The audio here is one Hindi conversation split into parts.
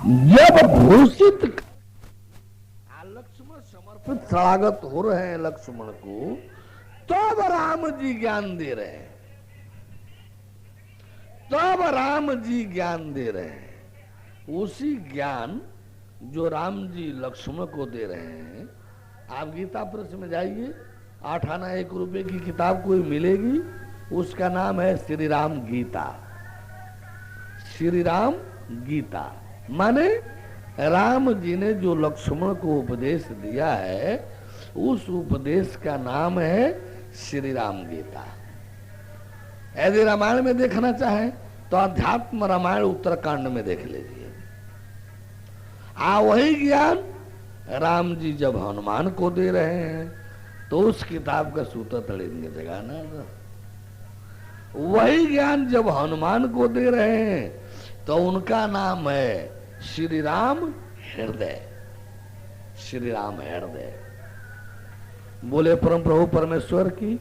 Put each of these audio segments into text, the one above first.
जब घोषित लक्ष्मण समर्पित शरणागत हो रहे हैं लक्ष्मण को, तब राम जी ज्ञान दे रहे हैं, तब राम जी ज्ञान दे रहे हैं। उसी ज्ञान जो राम जी लक्ष्मण को दे रहे हैं। आप गीता प्रेस में जाइए, 8 आना 1 रुपए की किताब कोई मिलेगी, उसका नाम है श्री राम गीता। श्री राम गीता माने राम जी ने जो लक्ष्मण को उपदेश दिया है, उस उपदेश का नाम है श्री राम गीता। यदि रामायण में देखना चाहें तो अध्यात्म रामायण उत्तरकांड में देख लीजिए। वही ज्ञान राम जी जब हनुमान को दे रहे हैं तो उस किताब का सूत्र तड़ेंगे जगाना। वही ज्ञान जब हनुमान को दे रहे हैं तो उनका नाम है श्री राम हृदय। श्री राम हृदय बोले परम प्रभु परमेश्वर की।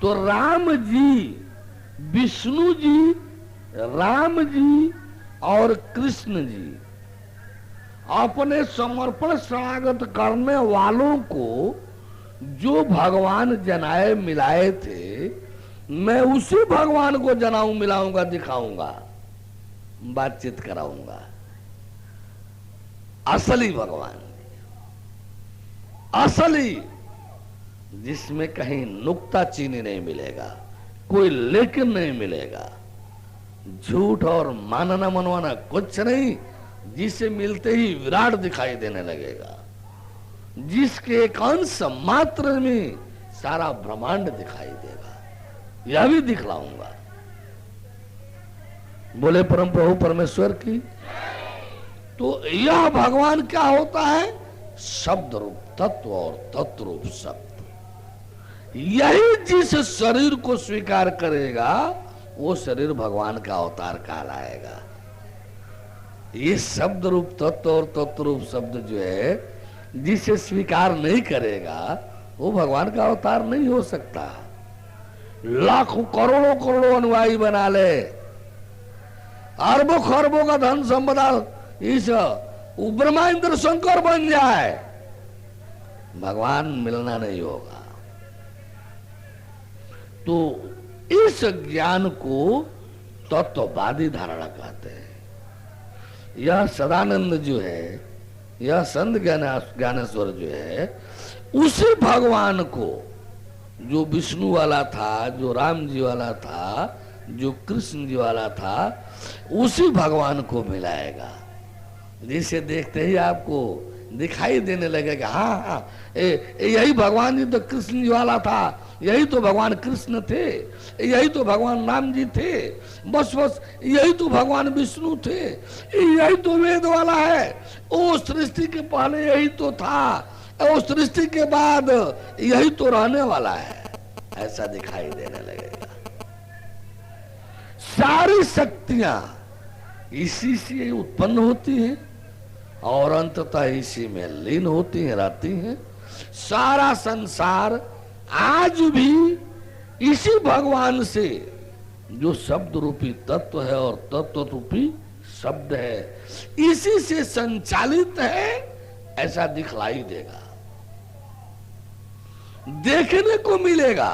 तो राम जी, विष्णु जी, राम जी और कृष्ण जी अपने समर्पण शरणागत करने वालों को जो भगवान जनाए मिलाए थे, मैं उसी भगवान को जनाऊं, मिलाऊंगा, दिखाऊंगा, बातचीत कराऊंगा। असली भगवान, असली, जिसमें कहीं नुक्ता चीनी नहीं मिलेगा, कोई लेकिन नहीं मिलेगा, झूठ और मानना मनवाना कुछ नहीं, जिसे मिलते ही विराट दिखाई देने लगेगा, जिसके एक अंश मात्र में सारा ब्रह्मांड दिखाई देगा, यह भी दिखलाऊंगा। बोले परम प्रभु परमेश्वर की। तो यह भगवान क्या होता है? शब्द रूप तत्व और तत्व रूप शब्द। यही जिस शरीर को स्वीकार करेगा वो शरीर भगवान का अवतार कहलाएगा। ये शब्द रूप तत्व और तत्व रूप शब्द जो है, जिसे स्वीकार नहीं करेगा वो भगवान का अवतार नहीं हो सकता। लाखों करोड़ों करोड़ों अनुयायी बना ले, अरबों खरबों का धन संपदा, इस ब्रह्मा इंद्र शंकर बन जाए, भगवान मिलना नहीं होगा। तो इस ज्ञान को तत्ववादी धारणा कहते हैं। यह सदानंद जो है, यह संत ज्ञानेश्वर जो है, उसी भगवान को जो विष्णु वाला था, जो राम जी वाला था, जो कृष्ण जी वाला था, उसी भगवान को मिलाएगा। जिसे देखते ही आपको दिखाई देने लगेगा, हाँ, यही भगवान जी तो कृष्ण जी वाला था, यही तो भगवान कृष्ण थे, यही तो भगवान राम जी थे, बस बस यही तो भगवान विष्णु थे, यही तो वेद वाला है, वो सृष्टि के पहले यही तो था, वो सृष्टि के बाद यही तो रहने वाला है, ऐसा दिखाई देने लगेगा। सारी शक्तियां इसी से उत्पन्न होती हैं और अंततः इसी में लीन होती हैं, रहती हैं। सारा संसार आज भी इसी भगवान से, जो शब्द रूपी तत्व है और तत्व रूपी शब्द है, इसी से संचालित है, ऐसा दिखलाई देगा, देखने को मिलेगा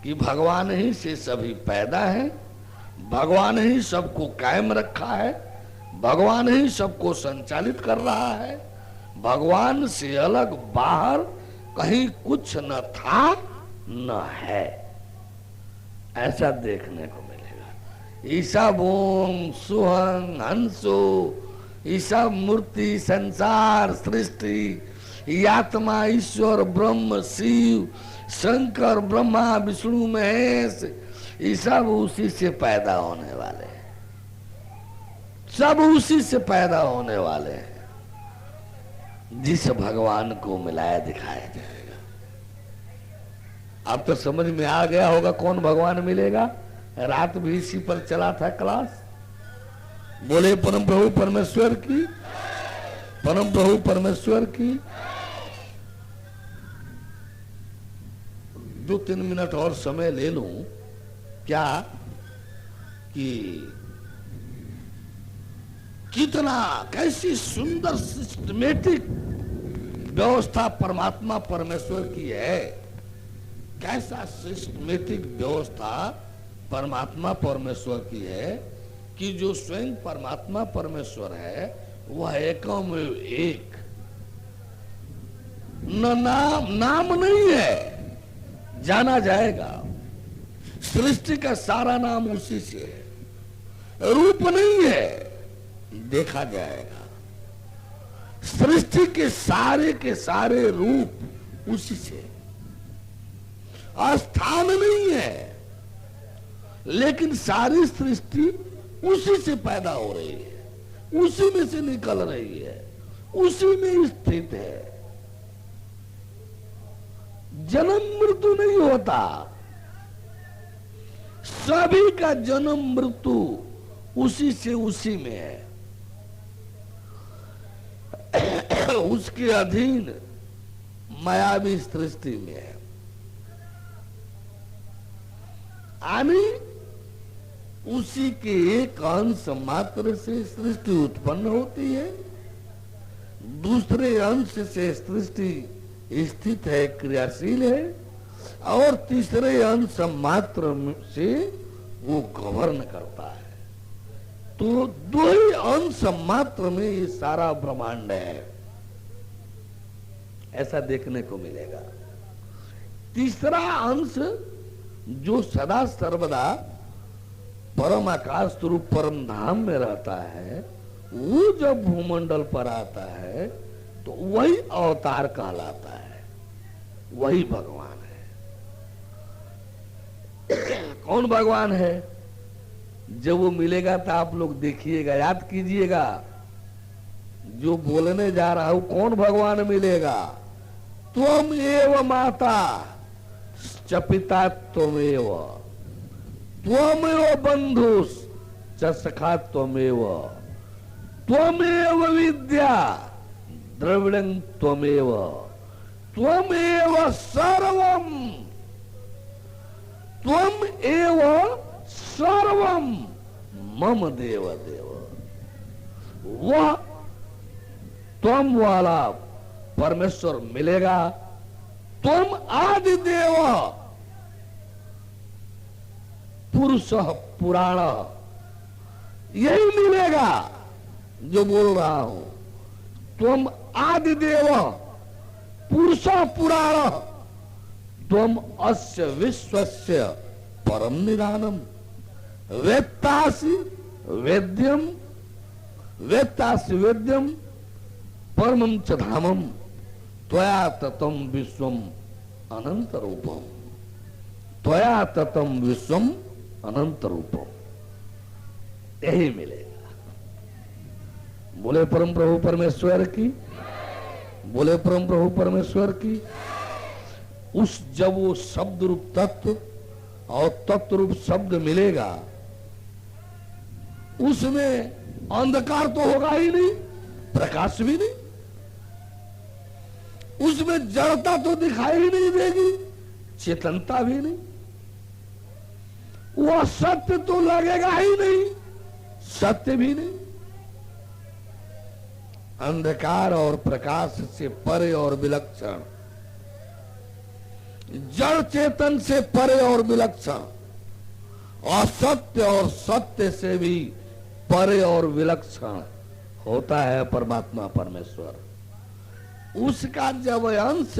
कि भगवान ही से सभी पैदा है, भगवान ही सबको कायम रखा है, भगवान ही सबको संचालित कर रहा है, भगवान से अलग बाहर कहीं कुछ न था न है, ऐसा देखने को मिलेगा। ईसा बोम सुहंग हंसो, ईसा मूर्ति संसार सृष्टि, आत्मा ईश्वर ब्रह्म शिव शंकर ब्रह्मा विष्णु महेश, ये सब उसी से पैदा होने वाले हैं, सब उसी से पैदा होने वाले हैं। जिस भगवान को मिलाया दिखाया जाएगा। अब तो समझ में आ गया होगा कौन भगवान मिलेगा। रात भी इसी पर चला था क्लास। बोले परम प्रभु परमेश्वर की, परम प्रभु परमेश्वर की। 2-3 मिनट और समय ले लूं क्या कि कितना, कैसी सुंदर सिस्टमेटिक व्यवस्था परमात्मा परमेश्वर की है। कैसा सिस्टमेटिक व्यवस्था परमात्मा परमेश्वर की है कि जो स्वयं परमात्मा परमेश्वर है वह एकम एक, न नाम नहीं है, जाना जाएगा। सृष्टि का सारा नाम उसी से है। रूप नहीं है, देखा जाएगा। सृष्टि के सारे रूप उसी से। स्थान नहीं है, लेकिन सारी सृष्टि उसी से पैदा हो रही है, उसी में से निकल रही है, उसी में स्थित है। जन्म मृत्यु नहीं होता, सभी का जन्म मृत्यु उसी से उसी में है। उसके अधीन मायावी सृष्टि में है। यानी उसी के एक अंश मात्र से सृष्टि उत्पन्न होती है, दूसरे अंश से सृष्टि स्थित है, क्रियाशील है, और तीसरे अंश मात्र से वो गवर्न करता है। तो दो ही अंश मात्र में ये सारा ब्रह्मांड है, ऐसा देखने को मिलेगा। तीसरा अंश जो सदा सर्वदा परम आकाश स्वरूप परम धाम में रहता है, वो जब भूमंडल पर आता है तो वही अवतार कहलाता है, वही भगवान है। कौन भगवान है? जब वो मिलेगा तो आप लोग देखिएगा, याद कीजिएगा। जो बोलने जा रहा हूं, कौन भगवान मिलेगा? त्वम एव माता च पिता त्वमेव, त्वमेव बंधुस च सखा त्वमेव, त्वमेव विद्या द्रविणं त्वमेव, त्वमेव सर्वम, त्वमेव सर्वम मम देव देव। वह त्वम वाला परमेश्वर मिलेगा। त्वम आदि देव पुरुष पुराण, यही मिलेगा जो बोल रहा हूं। त्वम आदि देव पुरुष पुराण, त्वम अस्य विश्वस्य परम निधानम, वेत्तासि वेद्यम, वेत्तासि वेद्यम परमं च धामम, त्वया ततम विश्वम अनंत रूपम, त्वया ततम विश्वम अनंत रूपम। यही मिलेगा। बोले परम प्रभु परमेश्वर की, बोले परम प्रभु परमेश्वर की। उस जब वो शब्द रूप तत्व और तत्व रूप शब्द मिलेगा, उसमें अंधकार तो होगा ही नहीं, प्रकाश भी नहीं, उसमें जड़ता तो दिखाई ही नहीं देगी, चेतनता भी नहीं, वह सत्य तो लगेगा ही नहीं, सत्य भी नहीं। अंधकार और प्रकाश से परे और विलक्षण, जड़ चेतन से परे और विलक्षण, असत्य और सत्य से भी परे और विलक्षण होता है परमात्मा परमेश्वर। उसका जब अंश,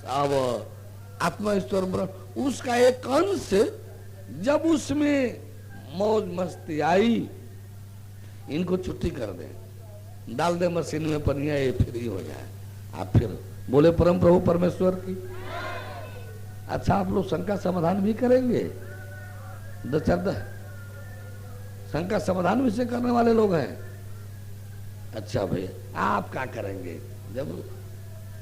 अब आत्मा ईश्वर ब्रह्म, उसका एक अंश जब उसमें मौज मस्ती आई, इनको छुट्टी कर दे, डाल दे मशीन में पनिया, ये फ्री हो जाए, आप फिर बोले परम प्रभु परमेश्वर की। अच्छा, आप लोग शंका समाधान भी करेंगे? दो चार शंका समाधान भी से करने वाले लोग हैं। अच्छा भैया, आप क्या करेंगे? जब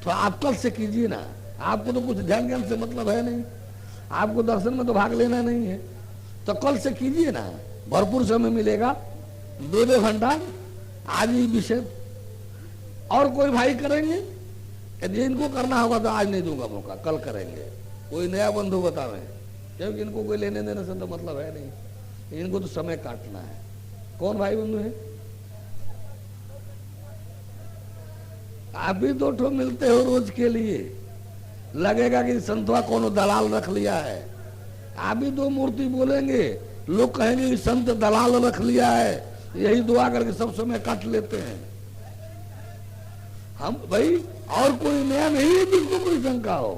तो आप कल से कीजिए ना, आपको तो कुछ ध्यान ज्ञान से मतलब है नहीं, आपको दर्शन में तो भाग लेना नहीं है, तो कल से कीजिए ना, भरपूर समय मिलेगा, 2 घंटा आज ही विषय। और कोई भाई करेंगे? यदि इनको करना होगा तो आज नहीं दूंगा मौका, कल करेंगे। कोई नया बंधु बतावे, क्योंकि इनको कोई लेने देने से तो मतलब है नहीं, इनको तो समय काटना है। कौन भाई बंधु है? आप भी 2 ठो मिलते हो रोज के लिए, लगेगा कि संतवा कोनो दलाल रख लिया है। आप भी 2 मूर्ति बोलेंगे, लोग कहेंगे कि संत दलाल रख लिया है, यही दुआ करके सब समय काट लेते हैं। हम भाई और कोई नया नहीं है जिनको कोई शंका हो।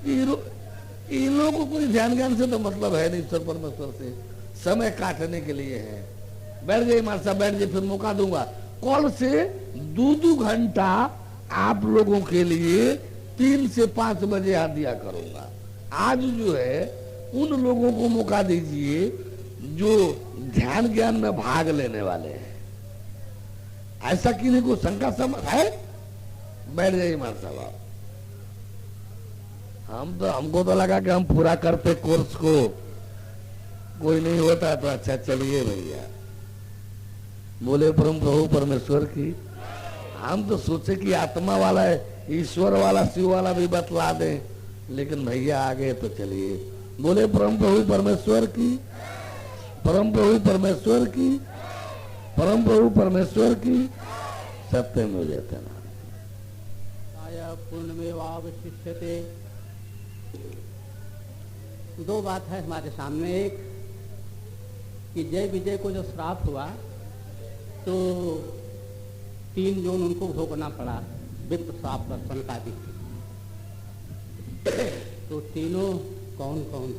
इन लोगों को कोई ध्यान ज्ञान से तो मतलब है नहीं, ईश्वर परमेश्वर से समय काटने के लिए है। बैठ जाइए मार साहब, बैठ जाइए, फिर मौका दूंगा। कल से 2-2 घंटा आप लोगों के लिए 3 से 5 बजे आ दिया करूंगा। आज जो है उन लोगों को मौका दीजिए जो ध्यान ज्ञान में भाग लेने वाले हैं। ऐसा किसी को शंका समझ है? बैठ जाइए मार साहब। हमको तो लगा कि हम पूरा करते कोर्स को, कोई नहीं होता तो अच्छा चलिए भैया। बोले परम प्रभु परमेश्वर की। हम तो सोचे कि आत्मा वाला है, ईश्वर वाला, शिव वाला भी बतला दें, लेकिन भैया आ गए तो चलिए। बोले परम प्रभु परमेश्वर की, परम प्रभु परमेश्वर की, परम प्रभु परमेश्वर की। सत्यम हो जाते ना पूर्णमेवावशिष्यते। 2 बात है हमारे सामने। एक कि जय विजय को जो श्राप हुआ तो 3 जोन उनको भोगना पड़ा, विप्र श्राप संतादि। तो तीनों कौन कौन?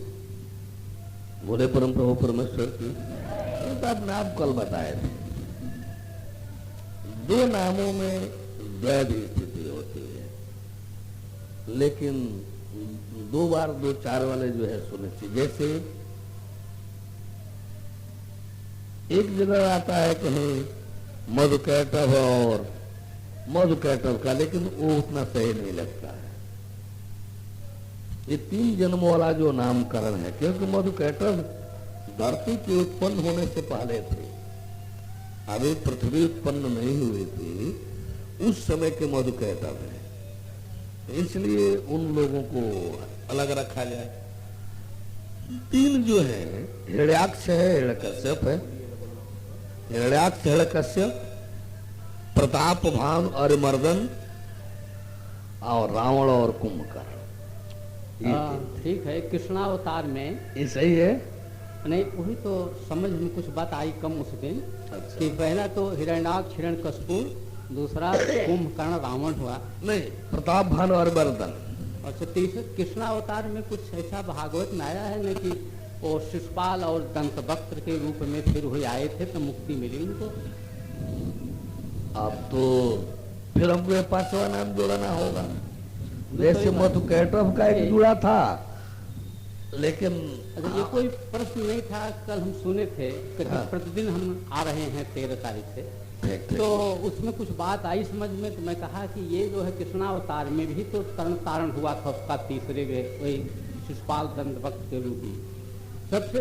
बोले परम प्रभु परमेश्वर की। तो आपने आप कल बताए थे 2 नामों में द्वैध स्थिति होती है, लेकिन 2 बार 2-4 वाले जो है सुनिश्चित। जैसे एक जगह आता है कहीं मधुकैटभ और मधुकैटभ का, लेकिन वो उतना सही नहीं लगता है। ये 3 जन्मों वाला जो नामकरण है, क्योंकि मधुकैटभ धरती के उत्पन्न होने से पहले थे, अभी पृथ्वी उत्पन्न नहीं हुई थी उस समय के मधुकैटभ है, इसलिए उन लोगों को अलग रखा जाए। 3 जो है, हिरण्याक्ष है, हिरण्यकश्यप है, हिरण्याक्ष हिरण्यकश्यप, प्रताप भान और मर्दन, और रावण और कुंभकर्ण। ठीक है। कृष्णावतार में ये सही है? नहीं, वही तो समझ में कुछ बात आई कम उस दिन। अच्छा। कि पहला तो हिरण्याक्ष हिरण्यकश्यप, दूसरा कुंभकर्ण रावण हुआ। नहीं, प्रताप भान और मर्दन। अच्छा, तीसरा कृष्णावतार में कुछ ऐसा भागवत में आया है ना कि वो शिशुपाल और दंतवक्त्र के रूप में फिर हुए आए थे तो मुक्ति मिली उनको। अब तो फिर हमको 5वां नाम जोड़ना होगा। जैसे मधुकैटभ का एक जुड़ा था, लेकिन ये कोई प्रश्न नहीं था। कल हम सुने थे कि प्रतिदिन हम आ रहे हैं 13 तारीख से, तो उसमें कुछ बात आई समझ में, तो मैं कहा कि ये जो है कृष्णावतार में भी तो तरण तारण हुआ था उसका, तीसरे वही शिशुपाल दंतवक्त्र के रूप में। सबसे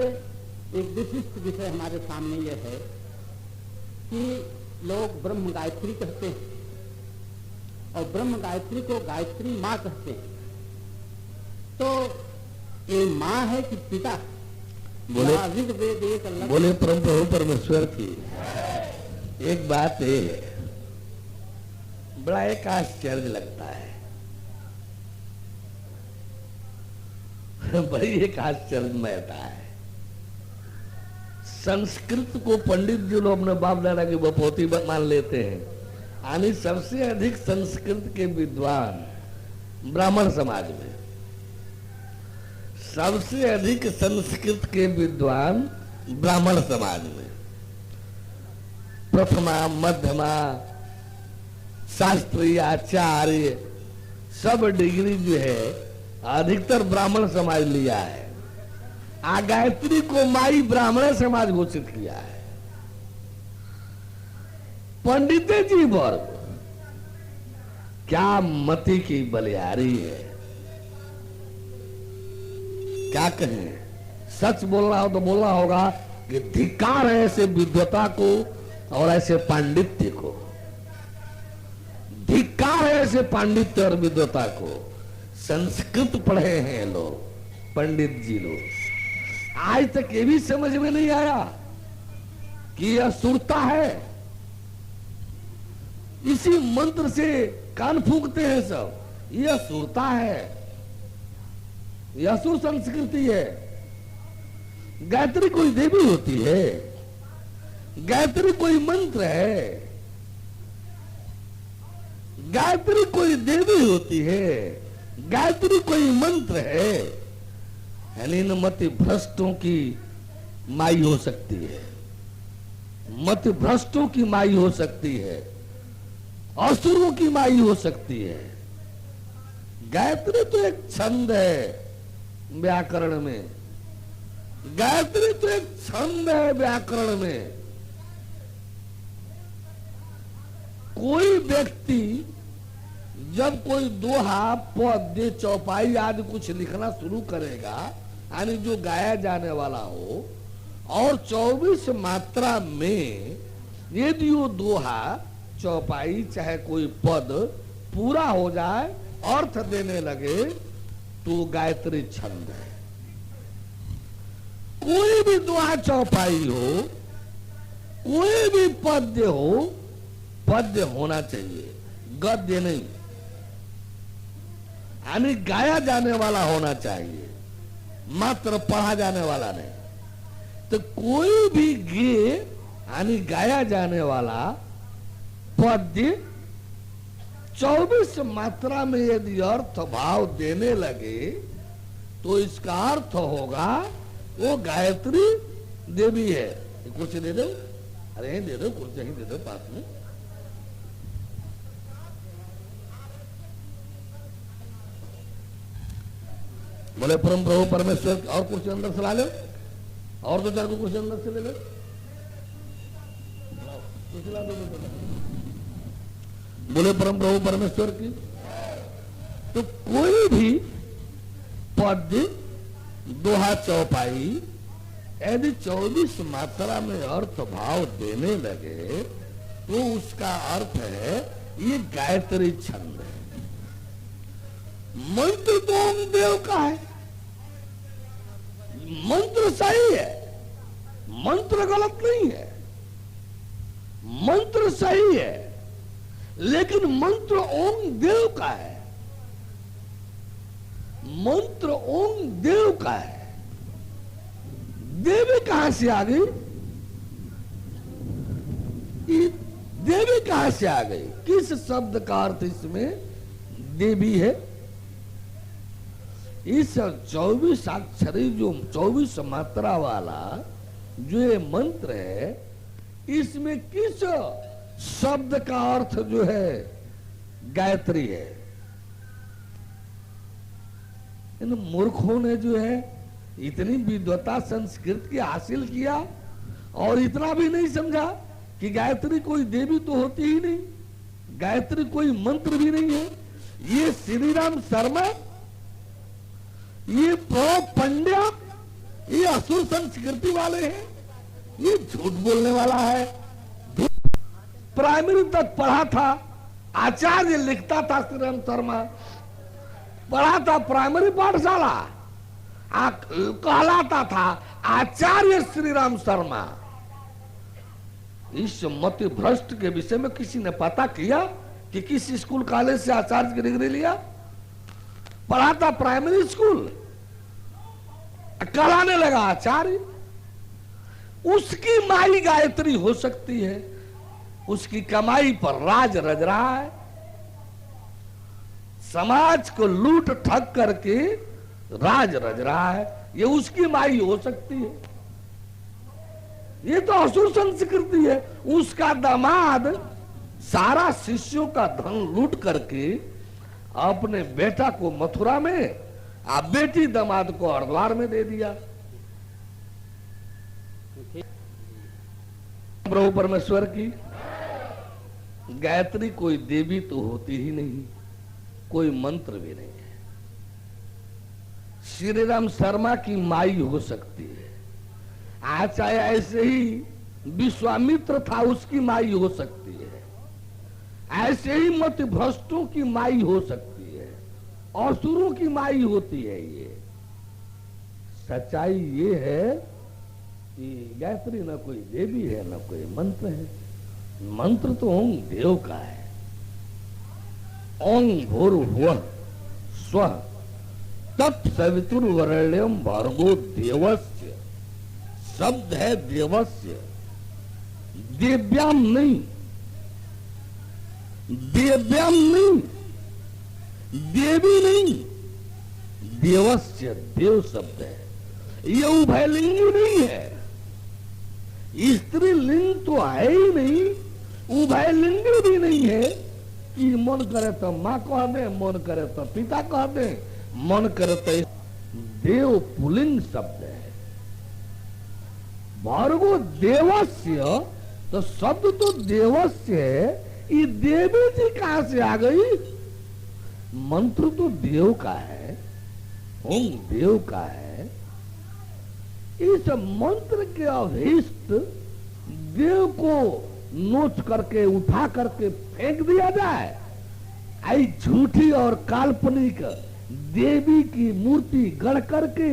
एक विशिष्ट विषय हमारे सामने यह है कि लोग ब्रह्म गायत्री कहते हैं और ब्रह्म गायत्री को गायत्री माँ कहते हैं। तो ये माँ है कि पिता? बोले ऋग्वेद एक अलग। बोले परम प्रभु परमेश्वर की। एक बात है, बड़ा एक आश्चर्य लगता है, बड़ी एक आश्चर्यमयता है। संस्कृत को पंडित जो लोग अपने बाप दादा की बपोती मान लेते हैं, यानी सबसे अधिक संस्कृत के विद्वान ब्राह्मण समाज में, सबसे अधिक संस्कृत के विद्वान ब्राह्मण समाज में, प्रथमा मध्यमा शास्त्रीय आचार्य सब डिग्री जो है अधिकतर ब्राह्मण समाज लिया है। गायत्री को माई ब्राह्मण समाज घोषित किया है। पंडित जी वर्ग क्या मति की बलिहारी है, क्या कहें। सच बोलना हो तो बोलना होगा कि धिक्कार है ऐसे विद्वता को और ऐसे पांडित्य को, धिक्कार है ऐसे पांडित्य और विद्वता को। संस्कृत पढ़े हैं लोग, पंडित जी लोग, आज तक ये भी समझ में नहीं आया कि यह सुरता है। इसी मंत्र से कान फूंकते हैं सब। यह असुरता है, यह असुर संस्कृति है। गायत्री कोई देवी होती है, गायत्री कोई मंत्र है, गायत्री कोई देवी होती है, गायत्री कोई मंत्र है। यानी मति भ्रष्टों की माई हो सकती है, मति भ्रष्टों की माई हो सकती है, असुरों की माई हो सकती है। गायत्री तो एक छंद है व्याकरण में, गायत्री तो एक छंद है व्याकरण में। कोई व्यक्ति जब कोई दोहा, पद्य, चौपाई आदि कुछ लिखना शुरू करेगा, यानी जो गाया जाने वाला हो, और 24 मात्रा में यदि वो दोहा, चौपाई, चाहे कोई पद पूरा हो जाए, अर्थ देने लगे, तो गायत्री छंद है। कोई भी दोहा चौपाई हो, कोई भी पद्य हो, पद्य होना चाहिए, गद्य नहीं, यानी गाया जाने वाला होना चाहिए, मात्र पढ़ा जाने वाला नहीं। तो कोई भी गे यानी गाया जाने वाला पद्य 24 मात्रा में यदि अर्थ भाव देने लगे, तो इसका अर्थ होगा वो गायत्री देवी है। कुर्सी दे दो, अरे यहीं दे दो, कुर्सी यहीं दे दो पास में। बोले परम प्रभु परमेश्वर, और कुर्सी अंदर से ला लो, और दो चार को कुर्सी अंदर से ले लो, कुर्सी ला दो। बोले परम प्रभु परमेश्वर की। तो कोई भी पद्य, दोहा, चौपाई यदि 24 मात्रा में अर्थ भाव देने लगे, तो उसका अर्थ है ये गायत्री छंद है। मंत्र तो ओम देव का है, मंत्र सही है, मंत्र गलत नहीं है, मंत्र सही है, लेकिन मंत्र ओम देव का है, मंत्र ओम देव का है। देवी कहां से आ गई? देवी कहां से आ गई? किस शब्द का अर्थ इसमें देवी है? इस 24 अक्षरी, जो 24 मात्रा वाला जो ये मंत्र है, इसमें किस शब्द का अर्थ जो है गायत्री है? इन मूर्खों ने जो है इतनी विद्वता संस्कृत की हासिल किया और इतना भी नहीं समझा कि गायत्री कोई देवी तो होती ही नहीं, गायत्री कोई मंत्र भी नहीं है। ये श्री राम शर्मा, ये पंड्या, ये असुर संस्कृति वाले हैं, ये झूठ बोलने वाला है। प्राइमरी तक पढ़ा था, आचार्य लिखता था श्री राम शर्मा, पढ़ा था प्राइमरी पाठशाला, कहलाता था आचार्य श्री राम शर्मा। इस मति भ्रष्ट के विषय में किसी ने पता किया कि किस स्कूल कॉलेज से आचार्य की डिग्री लिया? पढ़ा था प्राइमरी स्कूल, कहलाने लगा आचार्य। उसकी माई गायत्री हो सकती है, उसकी कमाई पर राज रच रहा है, समाज को लूट ठग करके राज रच रहा है, ये उसकी माई हो सकती है। ये तो असुर संस्कृति है। उसका दामाद सारा शिष्यों का धन लूट करके अपने बेटा को मथुरा में, आप बेटी दामाद को हरिद्वार में दे दिया। प्रभु परमेश्वर की। गायत्री कोई देवी तो होती ही नहीं, कोई मंत्र भी नहीं है। श्री राम शर्मा की माई हो सकती है, आज चाहे ऐसे ही विश्वामित्र था उसकी माई हो सकती है, ऐसे ही मत भ्रष्टों की माई हो सकती है, असुरों की माई होती है। ये सच्चाई ये है कि गायत्री न कोई देवी है न कोई मंत्र है, मंत्र तो ओम देव का है। ओं भूर्भुवः स्वः तत्सवितुर्वरेण्यं भर्गो देवस्य। शब्द है देवस्य, देव्याम नहीं, देव्याम नहीं, देवी नहीं, देवस्य, देव शब्द है। ये उभयलिंगी नहीं है, स्त्रीलिंग तो है ही नहीं, उभयलिंगी भी नहीं है कि मन करे तो मां कह दे, मन करे तो पिता कह दे, मन करे तो देव पुलिंग शब्द है। भर्गो देवस्य, तो शब्द तो देवस्य है, ये देवी जी कहां से आ गई? मंत्र तो देव का है, ओम देव का है। इस मंत्र के अभीष्ट देव को नोच करके उठा करके फेंक दिया जाए, आई झूठी और काल्पनिक देवी की मूर्ति गढ़ करके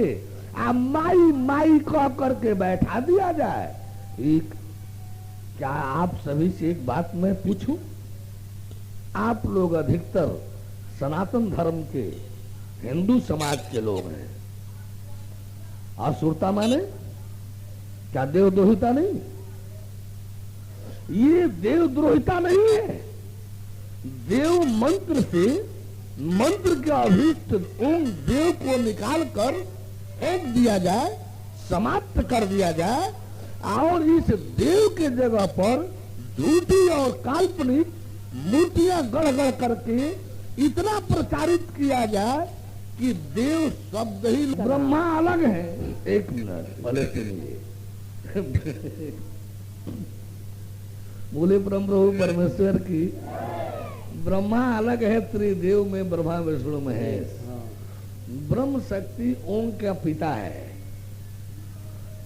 माई माई कह करके बैठा दिया जाए। एक क्या आप सभी से एक बात मैं पूछूं? आप लोग अधिकतर सनातन धर्म के हिंदू समाज के लोग हैं। असुरता माने क्या देवद्रोहिता नहीं? ये देवद्रोहिता नहीं है। देव मंत्र से मंत्र के अभीष्ट ओम देव को निकालकर फेंक दिया जाए, समाप्त कर दिया जाए, और इस देव के जगह पर झूठी और काल्पनिक मूर्तियां गढ़ गढ़ करके इतना प्रचारित किया जाए कि देव शब्द ही ब्रह्मा अलग है। एक मिनट पहले सुनिए। बोले ब्रह्म प्रभु परमेश्वर की ब्रह्मा अलग है, त्रिदेव में ब्रह्मा विष्णु महेश। ब्रह्म शक्ति ओम का पिता है।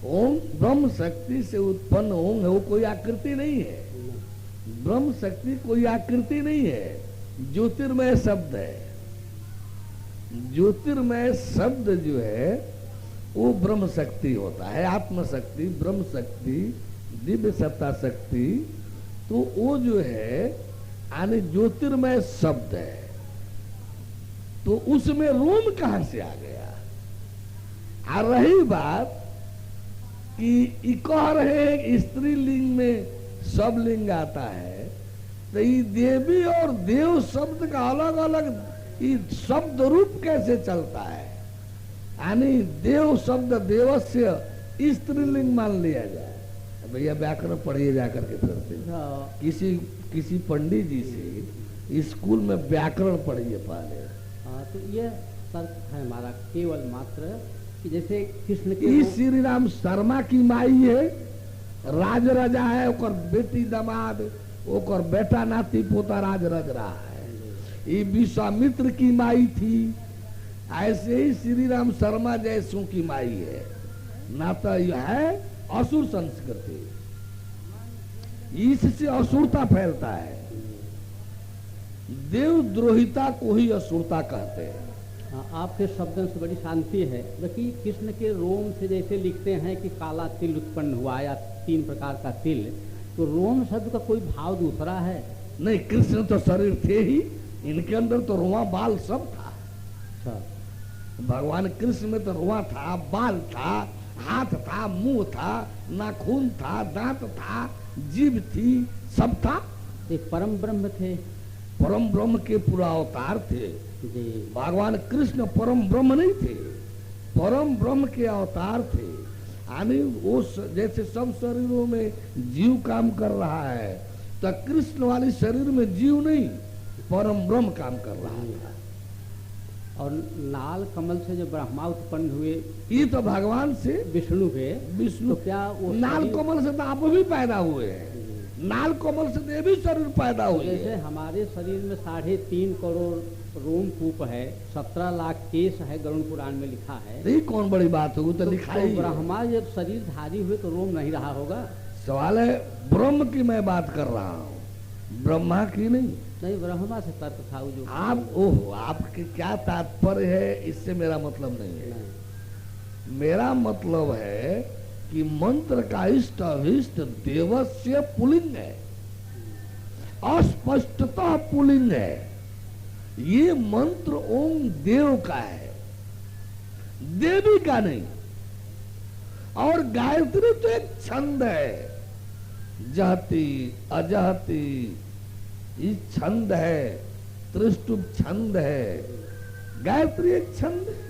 ओम ब्रह्म शक्ति से उत्पन्न ओम है, वो कोई आकृति नहीं है। ब्रह्म शक्ति कोई आकृति नहीं है, ज्योतिर्मय शब्द है। ज्योतिर्मय शब्द जो है वो ब्रह्म शक्ति होता है। आत्म शक्ति, ब्रह्म शक्ति, दिव्य सत्ता शक्ति, तो वो जो है यानी ज्योतिर्मय शब्द है। तो उसमें रोम कहां से आ गया? आ रही बात कि कह रहे हैं स्त्रीलिंग में सब लिंग आता है, तो ये देवी और देव शब्द का अलग अलग शब्द रूप कैसे चलता है? यानी देव शब्द देवस्य स्त्रीलिंग मान लिया जाए। भैया व्याकरण पढ़िए जाकर के फिर से किसी पंडित जी से स्कूल में व्याकरण पढ़िए पहले। तो ये तर्क है हमारा केवल मात्र कि जैसे कृष्ण के श्री राम शर्मा की माई है, राज राजा है, ओकर बेटी दामाद, ओकर बेटा नाती पोता राज रज रहा है। ये विश्वामित्र की माई थी, ऐसे ही श्री राम शर्मा जैसों की माई है। नाता यह है असुर संस्कृति, इससे असुरता फैलता है। देवद्रोहिता को ही असुरता कहते हैं। आपके शब्दों से बड़ी शांति है। लेकिन कृष्ण के रोम से जैसे लिखते हैं कि काला तिल उत्पन्न हुआ या 3 प्रकार का तिल, तो रोम शब्द का कोई भाव दूसरा है? नहीं, कृष्ण तो शरीर थे ही, इनके अंदर तो रुआ बाल सब था। अच्छा, भगवान कृष्ण में तो रुआ था, बाल था, हाथ था, मुंह था, नाखून था, दांत था, जीभ थी, सब था। एक परम ब्रह्म थे, परम ब्रह्म के पूरा अवतार थे जी। भगवान कृष्ण परम ब्रह्म नहीं थे, परम ब्रह्म के अवतार थे। यानी वो जैसे सब शरीरों में जीव काम कर रहा है, तो कृष्ण वाले शरीर में जीव नहीं, परम ब्रह्म काम कर रहा था। और लाल कमल से जो ब्रह्मा उत्पन्न हुए, ये तो भगवान से विष्णु के, विष्णु तो क्या वो लाल कमल से तो आप भी पैदा हुए हैं, लाल कमल से तो भी शरीर पैदा हुए। जैसे हमारे शरीर में 3.5 करोड़ रोमकूप है, 17 लाख केस है, गरुड़ पुराण में लिखा है। नहीं, कौन बड़ी बात होगी, तो लिखा ही। ब्रह्मा जब शरीरधारी हुए तो रोम नहीं रहा होगा। सवाल है ब्रह्म की मैं बात कर रहा हूँ, ब्रह्मा की नहीं। नहीं, ब्रह्मा से तर्क था जो आप ओह, आपके क्या तात्पर्य है इससे मेरा मतलब नहीं है। मेरा मतलब है कि मंत्र का इष्ट अभिष्ट देवस्य पुलिंग है, अस्पष्टतः पुलिंग है। ये मंत्र ओम देव का है, देवी का नहीं। और गायत्री तो एक छंद है, जहती अजहती, ये छंद है, त्रिष्टुप छंद है। गायत्री एक छंद है।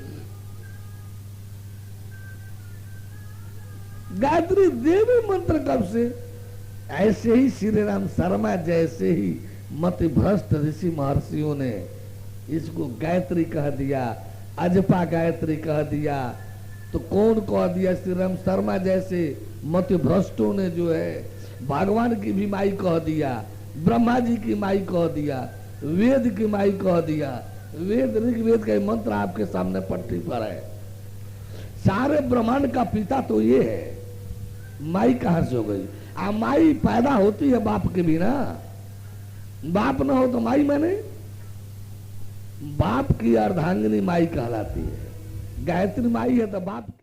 गायत्री देवी मंत्र कब से? ऐसे ही श्री राम शर्मा जैसे ही मति भ्रष्ट ऋषि महर्षियों ने इसको गायत्री कह दिया, अजपा गायत्री कह दिया। तो कौन कह दिया? श्री राम शर्मा जैसे मति भ्रष्टों ने जो है भगवान की भी माई कह दिया, ब्रह्मा जी की माई कह दिया, वेद की माई कह दिया। वेद ऋग्वेद का मंत्र आपके सामने पट्टी पर है। सारे ब्रह्मांड का पिता तो ये है, माई कहां से हो गई? माई पैदा होती है बाप के बिना, बाप ना हो तो माई माने? बाप की अर्धांगिनी माई कहलाती है। गायत्री माई है तो बाप